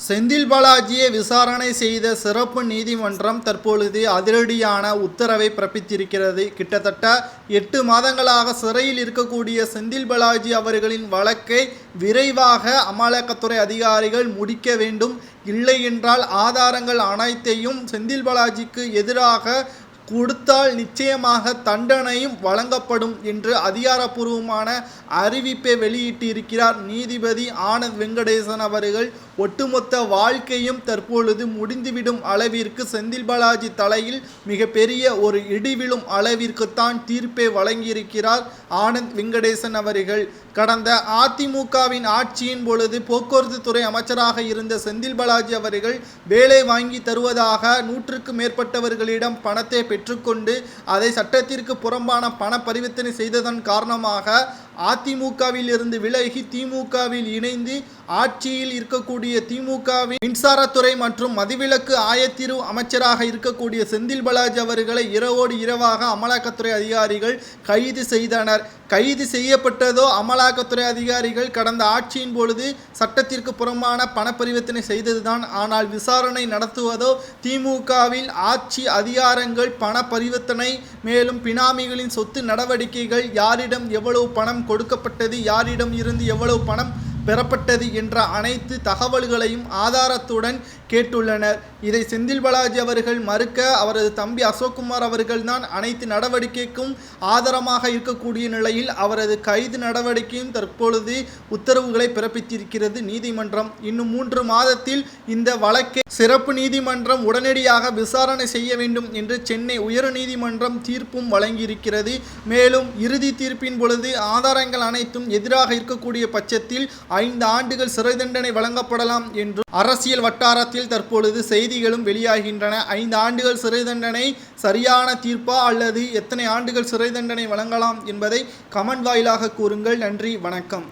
செந்தில் பாலாஜியை விசாரணை செய்த சிறப்பு நீதிமன்றம் தற்பொழுது அதிரடியான உத்தரவை பிறப்பித்திருக்கிறது. கிட்டத்தட்ட 8 மாதங்களாக சிறையில் இருக்கக்கூடிய செந்தில் பாலாஜி அவர்களின் வழக்கை விரைவாக அமலாக்கத்துறை அதிகாரிகள் முடிக்க வேண்டும். இல்லை என்றால் ஆதாரங்கள் அனைத்தையும் செந்தில் பாலாஜிக்கு எதிராக கொடுத்தால் நிச்சயமாக தண்டனையும் வழங்கப்படும் என்று அதிகாரப்பூர்வமான அறிவிப்பை வெளியிட்டிருக்கிறார் நீதிபதி ஆனந்த் வெங்கடேசன் அவர்கள். ஒட்டுமொத்த வாழ்க்கையும் தற்பொழுது முடிந்துவிடும் அளவிற்கு செந்தில் பாலாஜி தலையில் மிகப்பெரிய ஒரு இடிவிழும் அளவிற்குத்தான் தீர்ப்பை வழங்கியிருக்கிறார் ஆனந்த் வெங்கடேசன் அவர்கள். கடந்த அதிமுகவின் ஆட்சியின் பொழுது போக்குவரத்து துறை அமைச்சராக இருந்த செந்தில் பாலாஜி அவர்கள் வேலை வாங்கி தருவதாக 100க்கும் மேற்பட்டவர்களிடம் பணத்தை பெற்றுக்கொண்டு அதை சட்டத்திற்கு புறம்பான பண பரிவர்த்தனை செய்ததன் காரணமாக அதிமுகவில் இருந்து விலகி திமுகவில் இணைந்து ஆட்சியில் இருக்கக்கூடிய திமுகவின் மின்சாரத்துறை மற்றும் மதுவிலக்கு ஆயத்தீர்வு அமைச்சராக இருக்கக்கூடிய செந்தில் பாலாஜி அவர்களை இரவோடு இரவாக அமலாக்கத்துறை அதிகாரிகள் கைது செய்தனர். கைது செய்யப்பட்டதோ அமலாக்கத்துறை அதிகாரிகள் கடந்த ஆட்சியின் பொழுது சட்டத்திற்கு புறம்பான பண பரிவர்த்தனை செய்ததுதான். ஆனால் விசாரணை நடத்துவதோ திமுகவில் ஆட்சி அதிகாரங்கள் பண பரிவர்த்தனை, மேலும் பினாமிகளின் சொத்து நடவடிக்கைகள், யாரிடம் எவ்வளவு பணம் கொடுக்கப்பட்டது, யாரிடம் இருந்து எவ்வளவு பணம் பெறப்பட்டது என்ற அனைத்து தகவல்களையும் ஆதாரத்துடன் கேட்டுள்ளனர். இதை செந்தில் பாலாஜி அவர்கள் மறுக்க அவரது தம்பி அசோக்குமார் அவர்கள் தான் அனைத்து நடவடிக்கைக்கும் ஆதாரமாக இருக்கக்கூடிய நிலையில் அவரது கைது நடவடிக்கையும் தற்பொழுது உத்தரவுகளை பிறப்பித்திருக்கிறது நீதிமன்றம். இன்னும் 3 மாதத்தில் இந்த வழக்கை சிறப்பு நீதிமன்றம் உடனடியாக விசாரணை செய்ய வேண்டும் என்று சென்னை உயர்நீதிமன்றம் தீர்ப்பும் வழங்கியிருக்கிறது. மேலும் இறுதி தீர்ப்பின் பொழுது ஆதாரங்கள் அனைத்தும் எதிராக இருக்கக்கூடிய பட்சத்தில் 5 ஆண்டுகள் சிறை தண்டனை வழங்கப்படலாம் என்று அரசியல் வட்டாரத்தில் தற்பொழுது செய்திகளும் வெளியாகின்றன. 5 ஆண்டுகள் சிறை தண்டனை சரியான தீர்ப்பா அல்லது எத்தனை ஆண்டுகள் சிறை தண்டனை வழங்கலாம் என்பதை கமெண்ட் வாயிலாக கூறுங்கள். நன்றி, வணக்கம்.